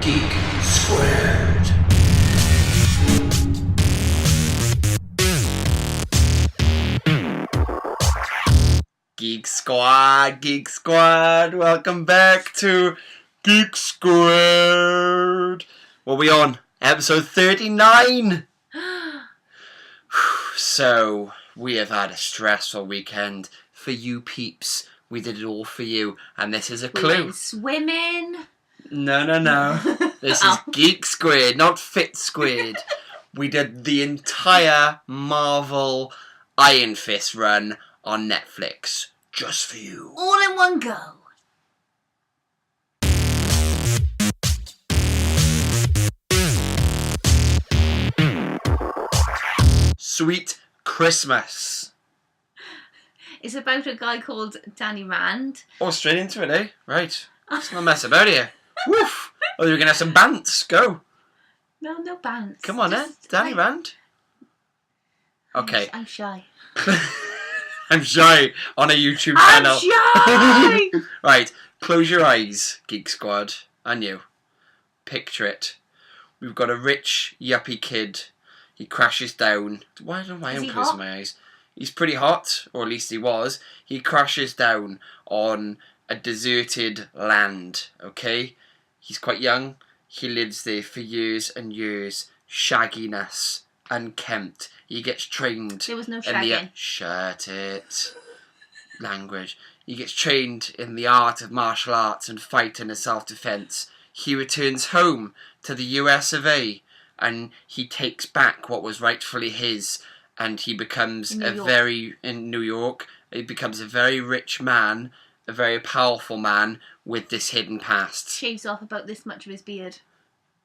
Geek Squared. Geek Squad, welcome back to Geek Squared. What are we on? Episode 39. So, we have had a stressful weekend for you peeps. We did it all for you, and this is a clue. We went swimming. No. This is Geek Squared, not Fit Squared. We did the entire Marvel Iron Fist run on Netflix, just for you. All in one go. Sweet Christmas. It's about a guy called Danny Rand. Oh, straight into it, eh? Right. Let's not mess about here. Woof. Oh, you're going to have some bants. Go. No bands. Come on, Danny Rand. Okay. I'm shy. I'm shy on a YouTube I'm channel. shy! Right. Close your eyes, Geek Squad. And you. Picture it. We've got a rich, yuppie kid. He crashes down. Why am I closing my eyes? He's pretty hot, or at least he was. He crashes down on a deserted land, okay? He's quite young. He lives there for years and years. Shagginess. Unkempt. He gets trained. There was no shagging. Shut it. Language. He gets trained in the art of martial arts and fighting and self-defense. He returns home to the US of A. And he takes back what was rightfully his. And he becomes in New York, he becomes a very rich man, a very powerful man with this hidden past. Shaves off about this much of his beard.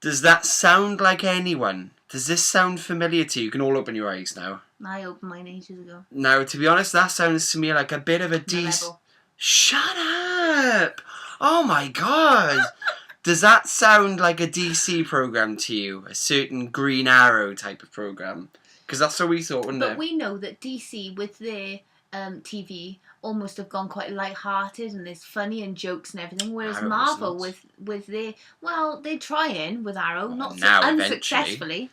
Does that sound like anyone? Does this sound familiar to you? You can all open your eyes now. I opened mine ages ago. Now, to be honest, that sounds to me like a bit of a decent... Shut up! Oh my god! Does that sound like a DC program to you? A certain Green Arrow type of program? Because that's what we thought, wouldn't it? But we know that DC, with their TV, almost have gone quite light-hearted and there's funny and jokes and everything, whereas Arrow Marvel, with their... Well, they're trying with Arrow, not so unsuccessfully.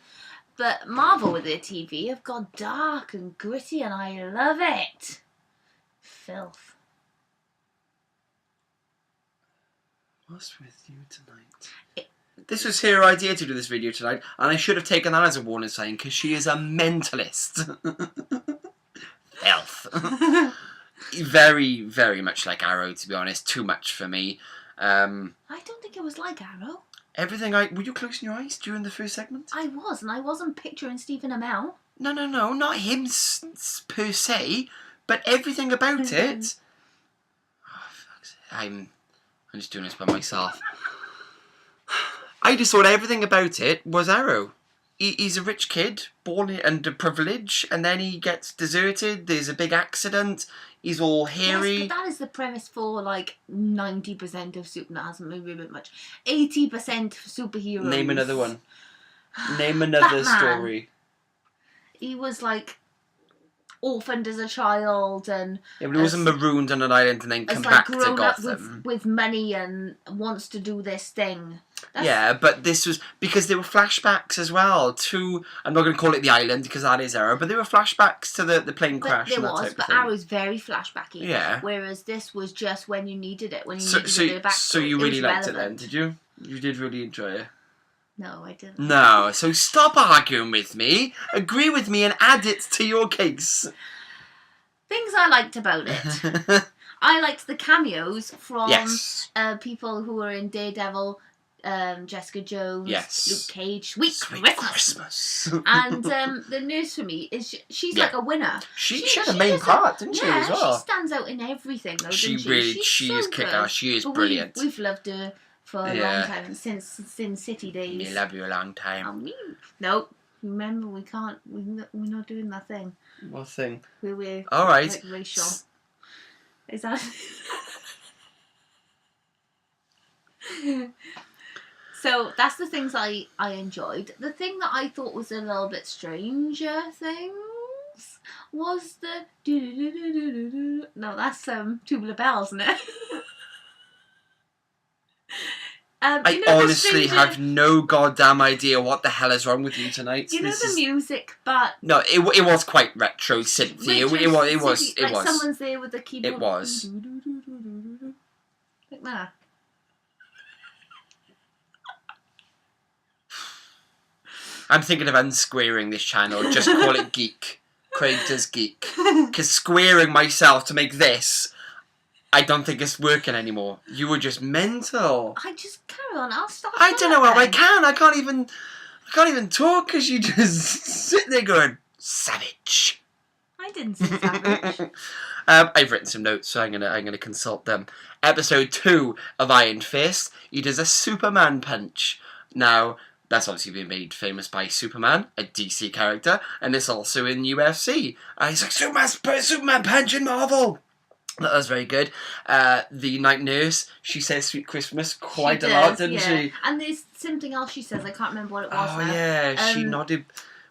But Marvel, with their TV, have gone dark and gritty, and I love it. Filth. What's with you tonight? This was her idea to do this video tonight, and I should have taken that as a warning sign, because she is a mentalist. Elf. Very, very much like Arrow, to be honest. Too much for me. I don't think it was like Arrow. Were you closing your eyes during the first segment? I was, and I wasn't picturing Stephen Amell. No, not him per se, but everything about it. Oh, fuck's sake. I'm just doing this by myself. I just thought everything about it was Arrow. He's a rich kid, born under privilege, and then he gets deserted. There's a big accident. He's all hairy. Yes, but that is the premise for like 90% of super. That hasn't moved a bit much. 80% superheroes. Name another one. Name another story. He was like orphaned as a child, and yeah, but he wasn't marooned on an island and then come back to Gotham. With money and wants to do this thing. Yeah, but this was because there were flashbacks as well to. I'm not going to call it the island because that is Arrow, but there were flashbacks to the plane crash. There was, but Arrow's very flashbacky. Yeah. Whereas this was just when you needed it, when you needed a bit of backstory. So you really liked it then, did you? You did really enjoy it. No, I didn't. No, so stop arguing with me. Agree with me and add it to your case. Things I liked about it. I liked the cameos from people who were in Daredevil, Jessica Jones, Luke Cage, Sweet Christmas. And the nurse for me is she's like a winner. She had a main part, didn't she, as well? She stands out in everything, though, she doesn't really, she? she is kick-ass. She is brilliant. We've loved her for a long time, since Sin City days. We love you a long time. Nope. Remember, we can't. We're not doing that thing. What thing? We're all right. Like racial. Is that? So that's the things I enjoyed. The thing that I thought was a little bit stranger things was the no, that's Tubular Bells, isn't it? I honestly have no goddamn idea what the hell is wrong with you tonight. You know the music, but no, it was quite retro synthy. It was. Someone's there with the keyboard. It was. Like that. I'm thinking of unsquaring this channel. Just call it Geek. Craig Does Geek. Because squaring myself to make this, I don't think it's working anymore. You were just mental. I just carry on. I'll stop. I don't know how I can. I can't even talk because you just sit there going savage. I didn't say savage. I've written some notes, so I'm gonna consult them. Episode 2 of Iron Fist. He does a Superman punch. Now, that's obviously been made famous by Superman, a DC character, and it's also in UFC. He's like, Superman punch in Marvel! That was very good. The night nurse, she says Sweet Christmas quite a lot, didn't she? And there's something else she says, I can't remember what it was now. Yeah, she nodded.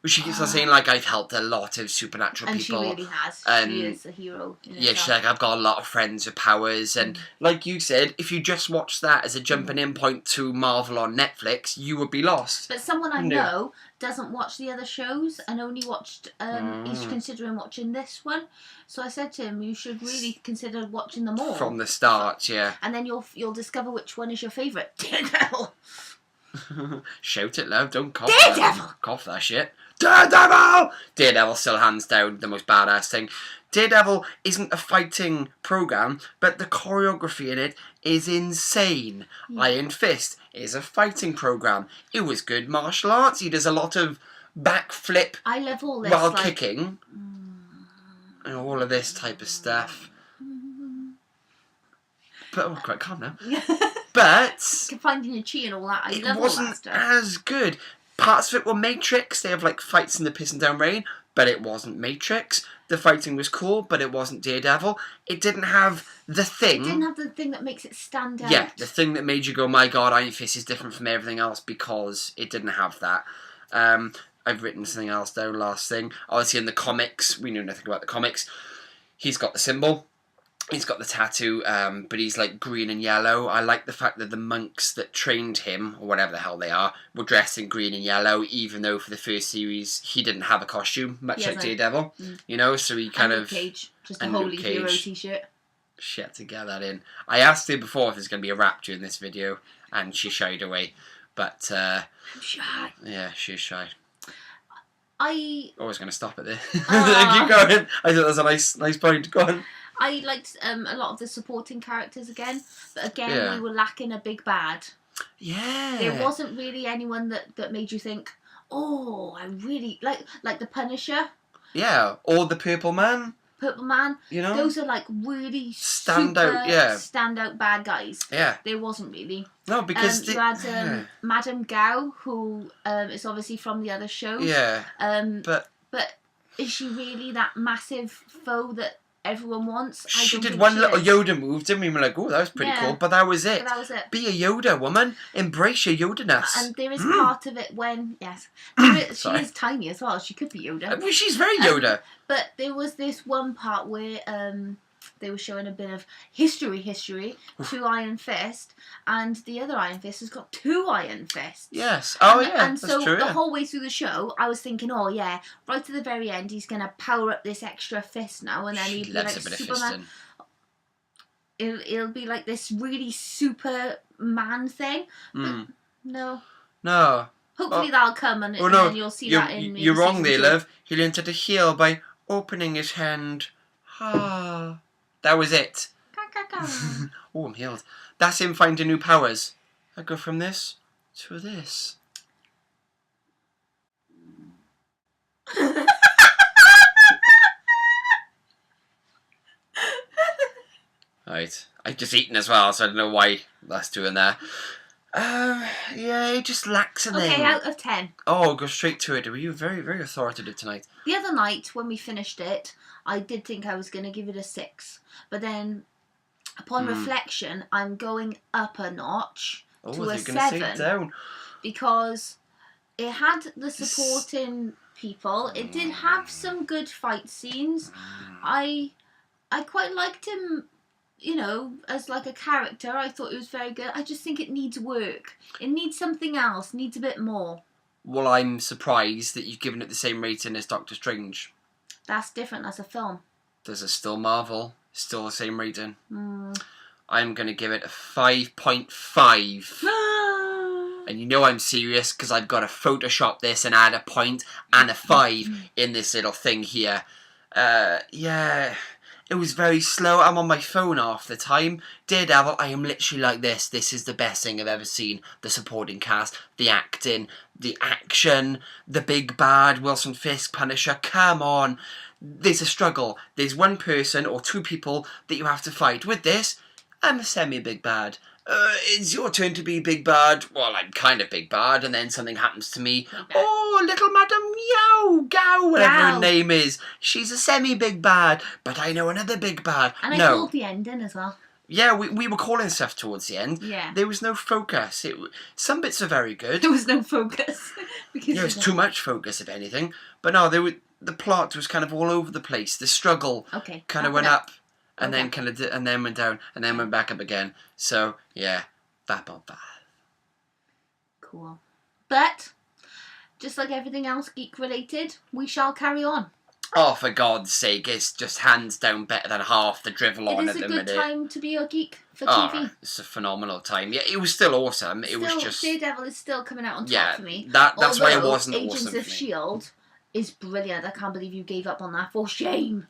She keeps on saying, like, I've helped a lot of supernatural people. And she really has. She is a hero. She's like, I've got a lot of friends with powers. And like you said, if you just watch that as a jumping in point to Marvel on Netflix, you would be lost. But someone I know doesn't watch the other shows and only watched, he's considering watching this one. So I said to him, you should really consider watching them all. From the start, yeah. And then you'll discover which one is your favourite. Daredevil! Shout it loud, don't cough. Daredevil! Cough that shit. Daredevil! Daredevil still hands down the most badass thing. Daredevil isn't a fighting program, but the choreography in it is insane. Iron Fist is a fighting program. It was good martial arts. He does a lot of backflip I love all this, while kicking. And all of this type of stuff. But quite calm now. But finding your chi and all that. I love it wasn't all that stuff. as good. Parts of it were Matrix. They have like fights in the pissing down rain, but it wasn't Matrix. The fighting was cool, but it wasn't Daredevil. It didn't have the thing. It didn't have the thing that makes it stand out. Yeah, the thing that made you go, my God, Iron Fist is different from everything else because it didn't have that. I've written something else down, last thing. Obviously in the comics, we knew nothing about the comics. He's got the symbol. He's got the tattoo, but he's like green and yellow. I like the fact that the monks that trained him, or whatever the hell they are, were dressed in green and yellow, even though for the first series he didn't have a costume, much like Daredevil. You know, so he kind of... Cage, just a Holy Hero t-shirt. Shit, to get that in. I asked her before if there's going to be a rap during this video, and she shied away. But, I'm shy. Yeah, she's shy. Always going to stop it there. Keep going. I thought that was a nice point. Go on. I liked a lot of the supporting characters again, but again we were lacking a big bad. Yeah. There wasn't really anyone that made you think, oh, I really like the Punisher. Yeah, or the Purple Man. Purple Man. You know, those are like really standout bad guys. Yeah. There wasn't really. No, because you had Madame Gao, who is obviously from the other shows. Yeah. But is she really that massive foe that everyone wants? She did one little Yoda move, didn't we? We're like, oh, that was pretty cool, but that was it. Be a Yoda, woman. Embrace your Yoda-ness. And there is part of it when, she is tiny as well. She could be Yoda. Well, she's very Yoda. But there was this one part where they were showing a bit of history to Iron Fist, and the other Iron Fist has got 2 Iron Fists. Yes. Oh, And so the whole way through the show, I was thinking, oh yeah, right to the very end, he's going to power up this extra fist now, and then he'll be like Superman. It'll be like this really Superman thing. But no. Hopefully that'll come, and then you'll see that in You're wrong there, love. He learned how to heal by opening his hand. That was it. Oh, I'm healed. That's him finding new powers. I go from this to this. Right. I've just eaten as well, so I don't know why that's doing that. Yeah, it just lacks a thing. Okay, out of 10. Oh, go straight to it. Were you very, very authoritative tonight? The other night, when we finished it, I did think I was going to give it a 6. But then, upon reflection, I'm going up a notch to a 7. Down. Because it had the supporting people. It did have some good fight scenes. I quite liked him. you know, as like a character, I thought it was very good. I just think it needs work. It needs something else. Needs a bit more. Well, I'm surprised that you've given it the same rating as Doctor Strange. That's different. That's a film. There's a still Marvel. Still the same rating. I'm going to give it a 5.5. And you know I'm serious because I've got to Photoshop this and add a point and a 5 in this little thing here. Yeah, it was very slow. I'm on my phone half the time. Daredevil, I am literally like this. This is the best thing I've ever seen. The supporting cast, the acting, the action, the big bad, Wilson Fisk, Punisher. Come on. There's a struggle. There's one person or two people that you have to fight. With this, I'm a semi-big bad. It's your turn to be big bad. Well, I'm kind of big bad, and then something happens to me. Oh, little Madam Meow, Gow, whatever her name is. She's a semi-big bad, but I know another big bad. And I called the ending as well. Yeah, we were calling stuff towards the end. Yeah. There was no focus. Some bits are very good. There was no focus. Because it was too much focus, if anything. But no, the plot was kind of all over the place. The struggle kind of went up. And then and then went down, and then went back up again. So yeah, that. Cool. But just like everything else geek related, we shall carry on. Oh, for God's sake! It's just hands down better than half the drivel on at the minute. It is a good time to be a geek for TV. It's a phenomenal time. Yeah, it was still awesome. It was just Daredevil is still coming out on top for me. That's why it wasn't Agents awesome. of S.H.I.E.L.D. is brilliant. I can't believe you gave up on that. For shame.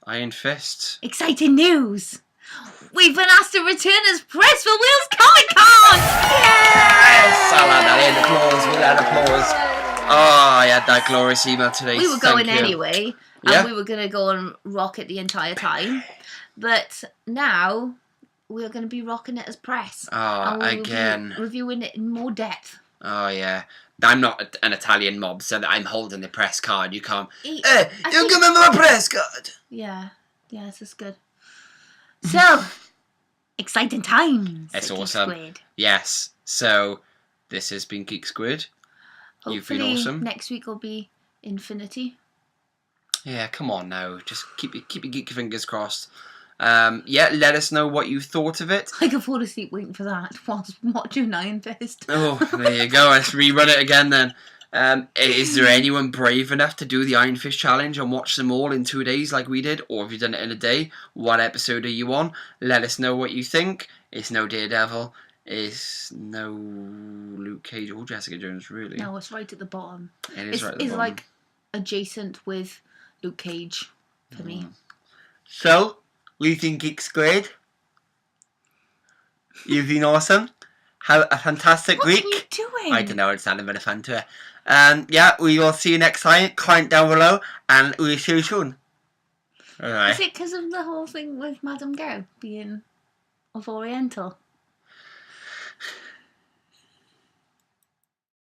Iron Fist. Exciting news! We've been asked to return as press for Wales Comic Con! Yes! I'll add that in. Applause. We'll add applause. Oh, I had that glorious email today. We were going anyway, and we were going to go and rock it the entire time. But now, we're going to be rocking it as press. Oh, again. Reviewing it in more depth. Oh, yeah. I'm not an Italian mob, so that I'm holding the press card. You can't. You give me my press card. Yeah, this is good. So, exciting times. It's awesome. Squid. Yes. So, this has been Geek Squid. You've been awesome. Next week will be Infinity. Yeah, come on now. Just keep your geek fingers crossed. Let us know what you thought of it. I could fall asleep waiting for that whilst watching Iron Fist. Oh, there you go. Let's rerun it again then. Is there anyone brave enough to do the Iron Fist challenge and watch them all in 2 days like we did? Or have you done it in a day? What episode are you on? Let us know what you think. It's no Daredevil. It's no Luke Cage or Jessica Jones, really. No, it's right at the bottom. It is right at the bottom. It's like adjacent with Luke Cage for me. So, we think Geek Squid. You've been awesome. Have a fantastic week. What are you doing? I don't know, it sounded very fun to it. We will see you next time. Comment down below, and we'll see you soon. Alright. Is it because of the whole thing with Madame Gao being of Oriental?